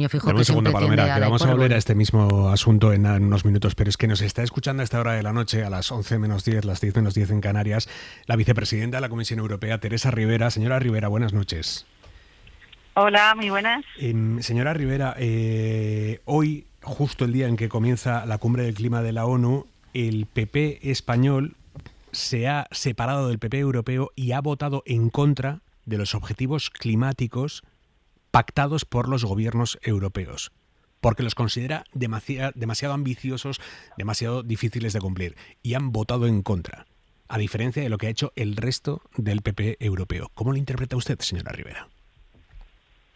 Feijóo, Dame que un segundo, siempre tiende Palomera, que la vamos a hipérbole. volver a este mismo asunto en unos minutos, pero es que nos está escuchando a esta hora de la noche, a las 11 menos 10, las 10 menos 10 en Canarias, la vicepresidenta de la Comisión Europea, Teresa Rivera. Señora Rivera, buenas noches. Hola, muy buenas. Señora Rivera, hoy, justo el día en que comienza la cumbre del clima de la ONU, el PP español se ha separado del PP europeo y ha votado en contra de los objetivos climáticos pactados por los gobiernos europeos, porque los considera demasiado ambiciosos, demasiado difíciles de cumplir, y han votado en contra, a diferencia de lo que ha hecho el resto del PP europeo. ¿Cómo lo interpreta usted, señora Rivera?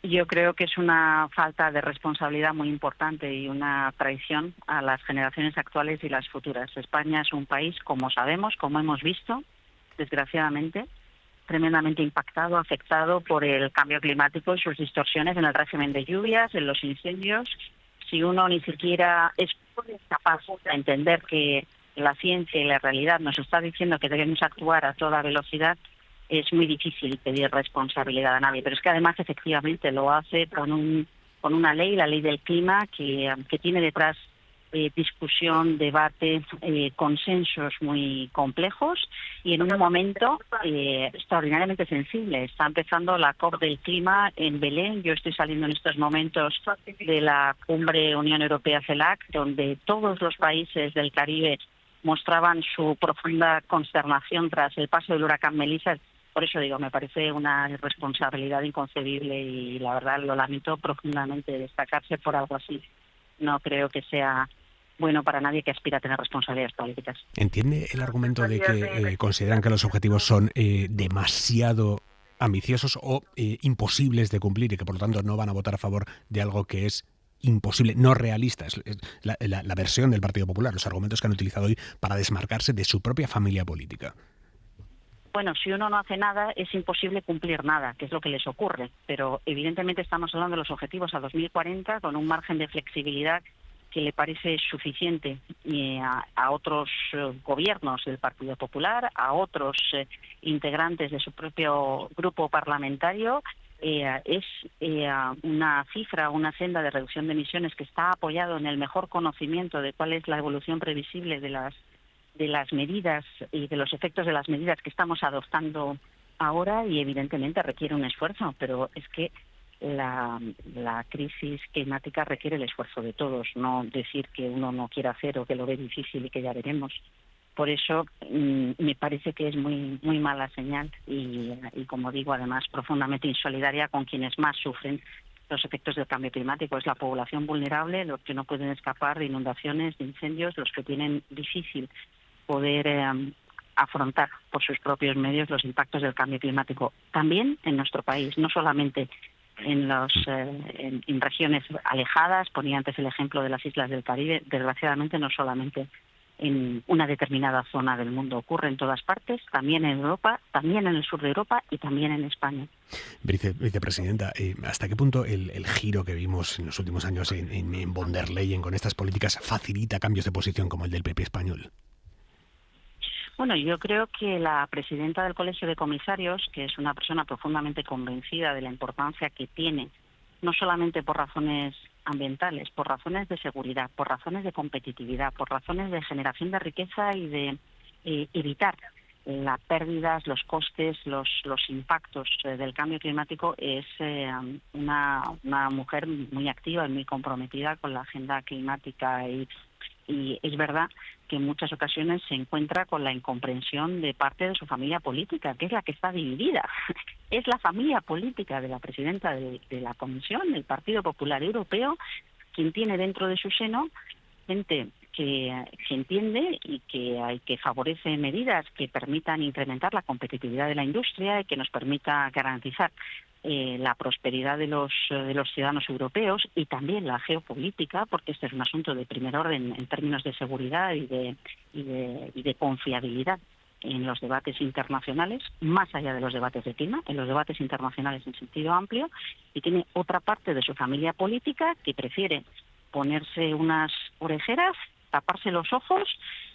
Yo creo que es una falta de responsabilidad muy importante y una traición a las generaciones actuales y las futuras. España es un país, como sabemos, como hemos visto, desgraciadamente, tremendamente impactado, afectado por el cambio climático y sus distorsiones en el régimen de lluvias, en los incendios. Si uno ni siquiera es capaz de entender que la ciencia y la realidad nos está diciendo que debemos actuar a toda velocidad, es muy difícil pedir responsabilidad a nadie. Pero es que además efectivamente lo hace con una ley, la ley del clima, que tiene detrás discusión, debate, consensos muy complejos y en un momento extraordinariamente sensible. Está empezando la COP del clima en Belén. Yo estoy saliendo en estos momentos de la cumbre Unión Europea-CELAC, donde todos los países del Caribe mostraban su profunda consternación tras el paso del huracán Melissa. Por eso digo, me parece una irresponsabilidad inconcebible y la verdad lo lamento profundamente. Destacarse por algo así no creo que sea bueno para nadie que aspira a tener responsabilidades políticas. ¿Entiende el argumento de que consideran que los objetivos son demasiado ambiciosos o imposibles de cumplir y que por lo tanto no van a votar a favor de algo que es imposible, no realista? Es la versión del Partido Popular, los argumentos que han utilizado hoy para desmarcarse de su propia familia política. Bueno, si uno no hace nada, es imposible cumplir nada, que es lo que les ocurre. Pero evidentemente estamos hablando de los objetivos a 2040 con un margen de flexibilidad que le parece suficiente a otros gobiernos del Partido Popular, a otros integrantes de su propio grupo parlamentario. Es una cifra, una senda de reducción de emisiones que está apoyado en el mejor conocimiento de cuál es la evolución previsible de las medidas y de los efectos de las medidas que estamos adoptando ahora, y evidentemente requiere un esfuerzo, pero es que la crisis climática requiere el esfuerzo de todos, no decir que uno no quiere hacer o que lo ve difícil y que ya veremos. Por eso me parece que es muy muy mala señal y como digo, además profundamente insolidaria con quienes más sufren los efectos del cambio climático. Es la población vulnerable, los que no pueden escapar de inundaciones, de incendios, los que tienen difícil poder afrontar por sus propios medios los impactos del cambio climático. También en nuestro país, no solamente en regiones alejadas. Ponía antes el ejemplo de las islas del Caribe. Desgraciadamente no solamente en una determinada zona del mundo, ocurre en todas partes, también en Europa, también en el sur de Europa y también en España. Vicepresidenta, ¿hasta qué punto el giro que vimos en los últimos años en von der Leyen con estas políticas facilita cambios de posición como el del PP español? Bueno, yo creo que la presidenta del Colegio de Comisarios, que es una persona profundamente convencida de la importancia que tiene, no solamente por razones ambientales, por razones de seguridad, por razones de competitividad, por razones de generación de riqueza y de evitar las pérdidas, los costes, los impactos del cambio climático, es una mujer muy activa y muy comprometida con la agenda climática y es verdad que en muchas ocasiones se encuentra con la incomprensión de parte de su familia política, que es la que está dividida. Es la familia política de la presidenta de la Comisión, del Partido Popular Europeo, quien tiene dentro de su seno gente que entiende y que favorece medidas que permitan incrementar la competitividad de la industria y que nos permita garantizar la prosperidad de los ciudadanos europeos y también la geopolítica, porque este es un asunto de primer orden en términos de seguridad y de confiabilidad en los debates internacionales, más allá de los debates de clima, en los debates internacionales en sentido amplio, y tiene otra parte de su familia política que prefiere ponerse unas orejeras, taparse los ojos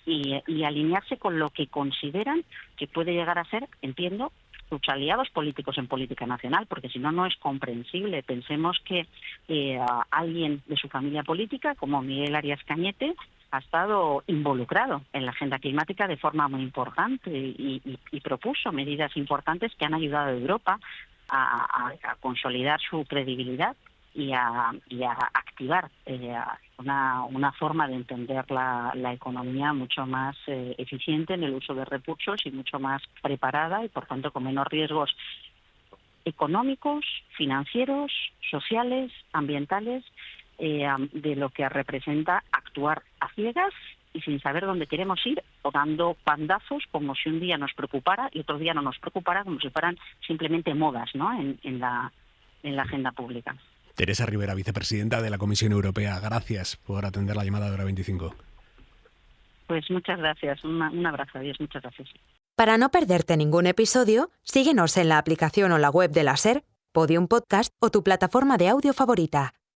y alinearse con lo que consideran que puede llegar a ser, entiendo, sus aliados políticos en política nacional, porque si no, no es comprensible. Pensemos que alguien de su familia política, como Miguel Arias Cañete, ha estado involucrado en la agenda climática de forma muy importante y propuso medidas importantes que han ayudado a Europa a consolidar su credibilidad y a activar una forma de entender la economía mucho más eficiente en el uso de recursos y mucho más preparada y, por tanto, con menos riesgos económicos, financieros, sociales, ambientales, de lo que representa actuar a ciegas y sin saber dónde queremos ir, o dando bandazos como si un día nos preocupara y otro día no nos preocupara, como si fueran simplemente modas, ¿no?, en la agenda pública. Teresa Ribera, vicepresidenta de la Comisión Europea, gracias por atender la llamada de Hora 25. Pues muchas gracias, un abrazo, adiós, muchas gracias. Para no perderte ningún episodio, síguenos en la aplicación o la web de la SER, Podium Podcast o tu plataforma de audio favorita.